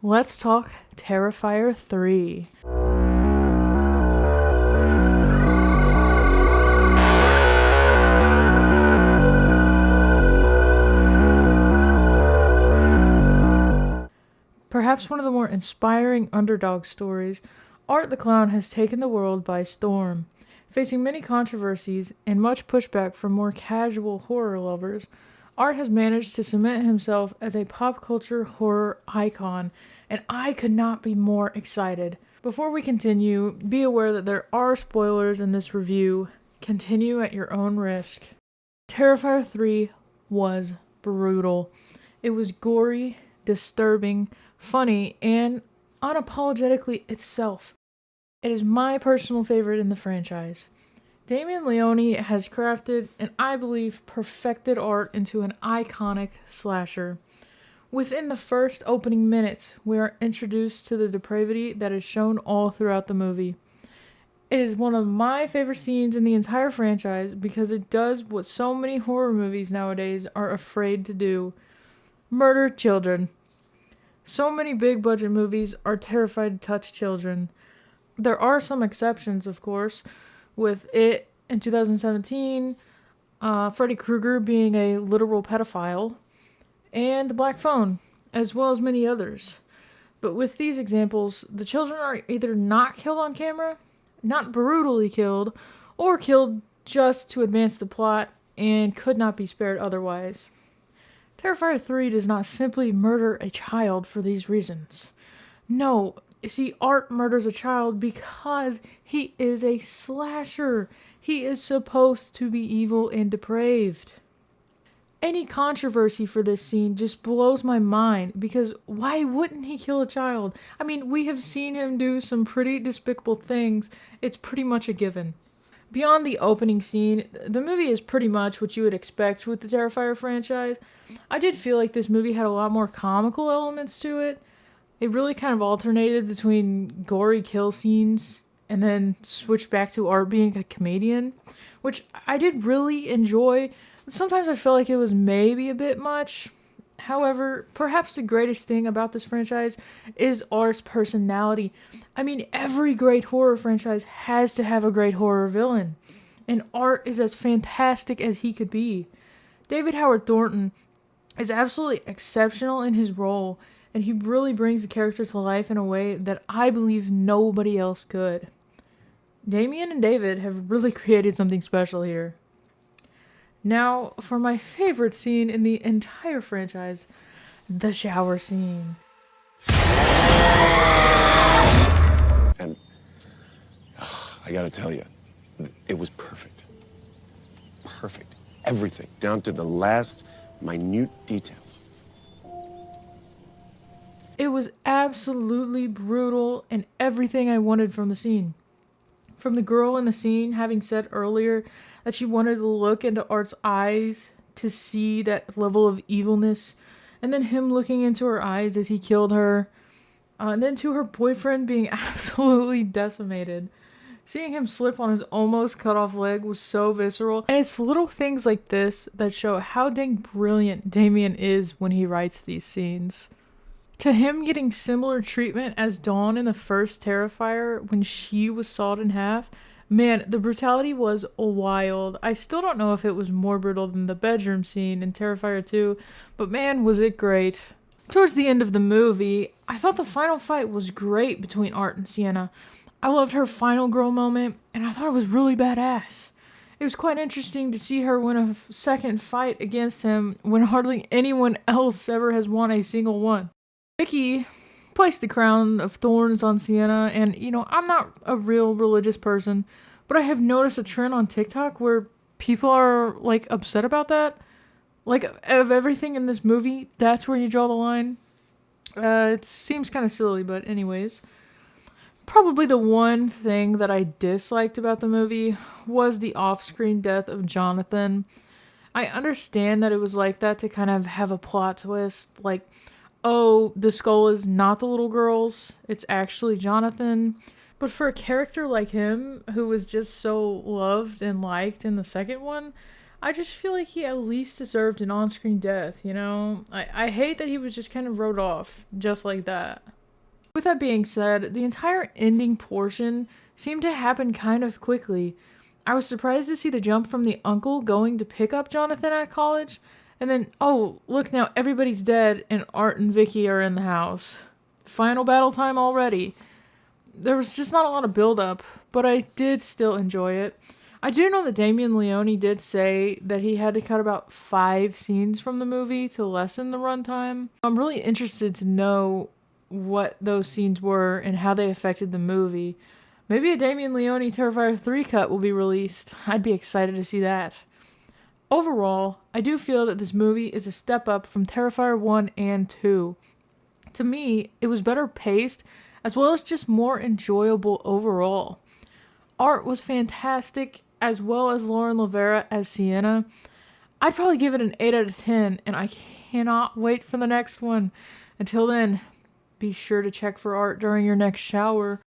Let's talk Terrifier 3. Perhaps one of the more inspiring underdog stories, Art the Clown has taken the world by storm. Facing many controversies and much pushback from more casual horror lovers, Art has managed to cement himself as a pop culture horror icon, and I could not be more excited. Before we continue, be aware that there are spoilers in this review. Continue at your own risk. Terrifier 3 was brutal. It was gory, disturbing, funny, and unapologetically itself. It is my personal favorite in the franchise. Damien Leone has crafted and I believe perfected Art into an iconic slasher. Within the first opening minutes, we are introduced to the depravity that is shown all throughout the movie. It is one of my favorite scenes in the entire franchise because it does what so many horror movies nowadays are afraid to do: murder children. So many big budget movies are terrified to touch children. There are some exceptions, of course, with It in 2017, Freddy Krueger being a literal pedophile, and The Black Phone, as well as many others. But with these examples, the children are either not killed on camera, not brutally killed, or killed just to advance the plot and could not be spared otherwise. Terrifier 3 does not simply murder a child for these reasons. No, see, Art murders a child because he is a slasher. He is supposed to be evil and depraved. Any controversy for this scene just blows my mind because why wouldn't he kill a child? I mean, we have seen him do some pretty despicable things. It's pretty much a given. Beyond the opening scene, the movie is pretty much what you would expect with the Terrifier franchise. I did feel like this movie had a lot more comical elements to it. It really kind of alternated between gory kill scenes and then switched back to Art being a comedian, which I did really enjoy. Sometimes I felt like it was maybe a bit much. However, perhaps the greatest thing about this franchise is Art's personality. I mean, every great horror franchise has to have a great horror villain, and Art is as fantastic as he could be. David Howard Thornton is absolutely exceptional in his role, and he really brings the character to life in a way that I believe nobody else could. Damien and David have really created something special here. Now, for my favorite scene in the entire franchise, the shower scene. And I gotta tell you, it was perfect. Perfect. Everything, down to the last minute details. It was absolutely brutal and everything I wanted from the scene. From the girl in the scene having said earlier that she wanted to look into Art's eyes to see that level of evilness, and then him looking into her eyes as he killed her, and then to her boyfriend being absolutely decimated. Seeing him slip on his almost cut off leg was so visceral, and it's little things like this that show how dang brilliant Damien is when he writes these scenes. To him getting similar treatment as Dawn in the first Terrifier when she was sawed in half, man, the brutality was wild. I still don't know if it was more brutal than the bedroom scene in Terrifier 2, but man, was it great. Towards the end of the movie, I thought the final fight was great between Art and Sienna. I loved her final girl moment, and I thought it was really badass. It was quite interesting to see her win a second fight against him when hardly anyone else ever has won a single one. Vicky placed the crown of thorns on Sienna, and I'm not a real religious person, but I have noticed a trend on TikTok where people are like upset about that. Like, of everything in this movie, that's where you draw the line. It seems kind of silly, but anyways. Probably the one thing that I disliked about the movie was the off-screen death of Jonathan. I understand that it was like that to kind of have a plot twist, like, oh, the skull is not the little girl's, it's actually Jonathan. But for a character like him, who was just so loved and liked in the second one, I just feel like he at least deserved an on screen death, you know? I hate that he was just kind of wrote off just like that. With that being said, the entire ending portion seemed to happen kind of quickly. I was surprised to see the jump from the uncle going to pick up Jonathan at college, and then, oh, look now, everybody's dead, and Art and Vicky are in the house. Final battle time already. There was just not a lot of build up, but I did still enjoy it. I do know that Damien Leone did say that he had to cut about 5 scenes from the movie to lessen the runtime. I'm really interested to know what those scenes were and how they affected the movie. Maybe a Damien Leone Terrifier 3 cut will be released. I'd be excited to see that. Overall, I do feel that this movie is a step up from Terrifier 1 and 2. To me, it was better paced as well as just more enjoyable overall. Art was fantastic, as well as Lauren Lavera as Sienna. I'd probably give it an 8 out of 10, and I cannot wait for the next one. Until then, be sure to check for Art during your next shower.